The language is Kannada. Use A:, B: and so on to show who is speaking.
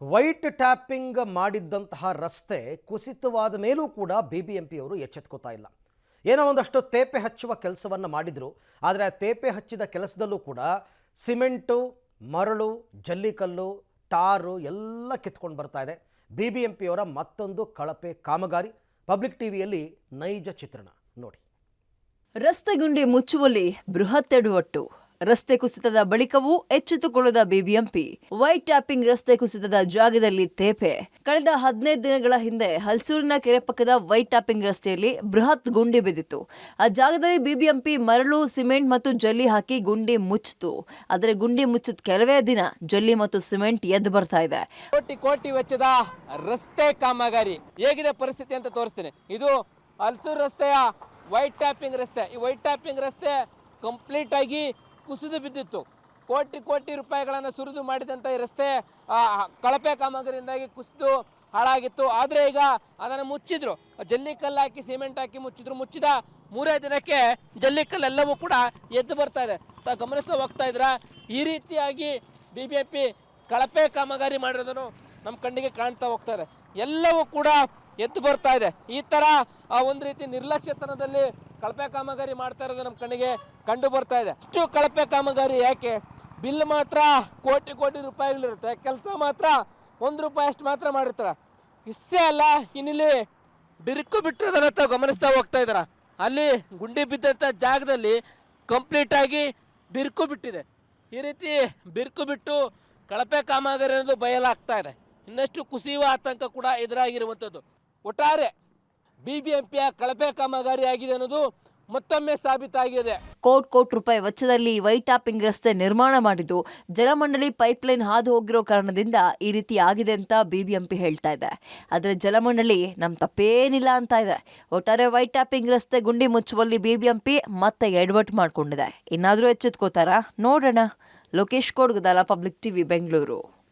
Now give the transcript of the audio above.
A: ವೈಟ್ ಟ್ಯಾಪಿಂಗ್ ಮಾಡಿದ್ದಂತಹ ರಸ್ತೆ ಕುಸಿತವಾದ ಮೇಲೂ ಕೂಡ ಬಿಬಿಎಂಪಿಯವರು ಎಚ್ಚೆತ್ತುಕೋತಾ ಇಲ್ಲ. ಏನೋ ಒಂದಷ್ಟು ತೇಪೆ ಹಚ್ಚುವ ಕೆಲಸವನ್ನು ಮಾಡಿದ್ರು. ಆದರೆ ಆ ತೇಪೆ ಹಚ್ಚಿದ ಕೆಲಸದಲ್ಲೂ ಕೂಡ ಸಿಮೆಂಟು, ಮರಳು, ಜಲ್ಲಿಕಲ್ಲು, ಟಾರು ಎಲ್ಲ ಕಿತ್ಕೊಂಡು ಬರ್ತಾ ಇದೆ. ಬಿಬಿಎಂಪಿಯವರ ಮತ್ತೊಂದು ಕಳಪೆ ಕಾಮಗಾರಿ. ಪಬ್ಲಿಕ್ ಟಿವಿಯಲ್ಲಿ ನೈಜ ಚಿತ್ರಣ ನೋಡಿ.
B: ರಸ್ತೆ ಗುಂಡಿ ಮುಚ್ಚುವಲ್ಲಿ ಬೃಹತ್ ಎಡವಟ್ಟು. ರಸ್ತೆ ಕುಸಿತದ ಬಳಿಕವೂ ಎಚ್ಚೆತ್ತುಕೊಳ್ಳದ ಬಿಬಿಎಂಪಿ. ವೈಟ್ ಟ್ಯಾಪಿಂಗ್ ರಸ್ತೆ ಕುಸಿತದ ಜಾಗದಲ್ಲಿ ತೇಪೆ. ಕಳೆದ 15 ದಿನಗಳ ಹಿಂದೆ ಹಲ್ಸೂರಿನ ಕೆರೆ ಪಕ್ಕದ ವೈಟ್ ಟ್ಯಾಪಿಂಗ್ ರಸ್ತೆಯಲ್ಲಿ ಬೃಹತ್ ಗುಂಡಿ ಬಿದ್ದಿತ್ತು. ಆ ಜಾಗದಲ್ಲಿ ಬಿಬಿಎಂಪಿ ಮರಳು, ಸಿಮೆಂಟ್ ಮತ್ತು ಜಲ್ಲಿ ಹಾಕಿ ಗುಂಡಿ ಮುಚ್ಚಿತು. ಆದರೆ ಗುಂಡಿ ಮುಚ್ಚಿದ ಕೆಲವೇ ದಿನ ಜಲ್ಲಿ ಮತ್ತು ಸಿಮೆಂಟ್ ಎದ್ದು ಬರ್ತಾ ಇದೆ.
C: ಕೋಟಿ ವೆಚ್ಚದ ರಸ್ತೆ ಕಾಮಗಾರಿ ಹೇಗಿದೆ ಪರಿಸ್ಥಿತಿ ಅಂತ ತೋರಿಸ್ತೀನಿ. ಇದು ಹಲ್ಸೂರು ರಸ್ತೆಯ ವೈಟ್ ಟ್ಯಾಪಿಂಗ್ ರಸ್ತೆ. ಈ ವೈಟ್ ಟ್ಯಾಪಿಂಗ್ ರಸ್ತೆ ಕಂಪ್ಲೀಟ್ ಆಗಿ ಕುಸಿದು ಬಿದ್ದಿತ್ತು. ಕೋಟಿ ರೂಪಾಯಿಗಳನ್ನು ಸುರಿದು ಮಾಡಿದಂಥ ಈ ರಸ್ತೆ ಕಳಪೆ ಕಾಮಗಾರಿಯಿಂದಾಗಿ ಕುಸಿದು ಹಾಳಾಗಿತ್ತು. ಆದರೆ ಈಗ ಅದನ್ನು ಮುಚ್ಚಿದ್ರು, ಜಲ್ಲಿಕಲ್ಲು ಹಾಕಿ ಸಿಮೆಂಟ್ ಹಾಕಿ ಮುಚ್ಚಿದ್ರು. ಮುಚ್ಚಿದ 3 ದಿನಕ್ಕೆ ಜಲ್ಲಿಕಲ್ಲೆಲ್ಲವೂ ಕೂಡ ಎದ್ದು ಬರ್ತಾ ಇದೆ. ಗಮನಿಸ್ತಾ ಹೋಗ್ತಾ ಇದ್ರ ಈ ರೀತಿಯಾಗಿ ಬಿಬಿಎಂಪಿ ಕಳಪೆ ಕಾಮಗಾರಿ ಮಾಡಿರೋದನ್ನು ನಮ್ಮ ಕಣ್ಣಿಗೆ ಕಾಣ್ತಾ ಹೋಗ್ತಾ ಇದೆ. ಎಲ್ಲವೂ ಕೂಡ ಎದ್ದು ಬರ್ತಾ ಇದೆ. ಈ ತರ ಒಂದು ರೀತಿ ನಿರ್ಲಕ್ಷ್ಯತನದಲ್ಲಿ ಕಳಪೆ ಕಾಮಗಾರಿ ಮಾಡ್ತಾ ಇರೋದು ನಮ್ಮ ಕಣ್ಣಿಗೆ ಕಂಡು ಬರ್ತಾ ಇದೆ. ಇಷ್ಟು ಕಳಪೆ ಕಾಮಗಾರಿ ಯಾಕೆ? ಬಿಲ್ ಮಾತ್ರ ಕೋಟಿ ರೂಪಾಯಿಗಳಿರುತ್ತೆ, ಕೆಲಸ ಮಾತ್ರ ₹1 ಅಷ್ಟು ಮಾತ್ರ ಮಾಡಿರ್ತಾರೆ. ಇಷ್ಟೇ ಅಲ್ಲ, ಇನ್ನಿಲ್ಲಿ ಬಿರುಕು ಬಿಟ್ಟಿರೋದನ್ನ ತಾವು ಗಮನಿಸ್ತಾ ಹೋಗ್ತಾ ಇದ್ದಾರ. ಅಲ್ಲಿ ಗುಂಡಿ ಬಿದ್ದಂಥ ಜಾಗದಲ್ಲಿ ಕಂಪ್ಲೀಟ್ ಆಗಿ ಬಿರುಕು ಬಿಟ್ಟಿದೆ. ಈ ರೀತಿ ಬಿರುಕು ಬಿಟ್ಟು ಕಳಪೆ ಕಾಮಗಾರಿ ಅನ್ನೋದು ಬಯಲಾಗ್ತಾ ಇದೆ. ಇನ್ನಷ್ಟು ಕುಸಿಯುವ ಆತಂಕ ಕೂಡ ಎದುರಾಗಿರುವಂಥದ್ದು. ಒಟ್ಟಾರೆ ಬಿಬಿಎಂಪಿಯ ಕಳಪೆ ಕಾಮಗಾರಿ ಆಗಿದೆ ಅನ್ನೋದು ಮತ್ತೊಮ್ಮೆ ಸಾಬೀತಾಗಿದೆ.
B: ಕೋಟಿ ರೂಪಾಯಿ ವೆಚ್ಚದಲ್ಲಿ ವೈಟ್ ಟ್ಯಾಪಿಂಗ್ ರಸ್ತೆ ನಿರ್ಮಾಣ ಮಾಡಿದ್ದು ಜಲಮಂಡಳಿ ಪೈಪ್ಲೈನ್ ಹಾದು ಹೋಗಿರೋ ಕಾರಣದಿಂದ ಈ ರೀತಿ ಆಗಿದೆ ಅಂತ ಬಿಬಿಎಂಪಿ ಹೇಳ್ತಾ ಇದೆ. ಆದರೆ ಜಲಮಂಡಳಿ ನಮ್ಮ ತಪ್ಪೇನಿಲ್ಲ ಅಂತ ಇದೆ. ಒಟ್ಟಾರೆ ವೈಟ್ ಟ್ಯಾಪಿಂಗ್ ರಸ್ತೆ ಗುಂಡಿ ಮುಚ್ಚುವಲ್ಲಿ ಬಿಬಿಎಂಪಿ ಮತ್ತೆ ಎಡವಟ್ಟು ಮಾಡ್ಕೊಂಡಿದೆ. ಇನ್ನಾದರೂ ಎಚ್ಚೆತ್ಕೋತಾರಾ? ನೋಡೋಣ. Lokesh Kodgadala, public TV, Bengaluru.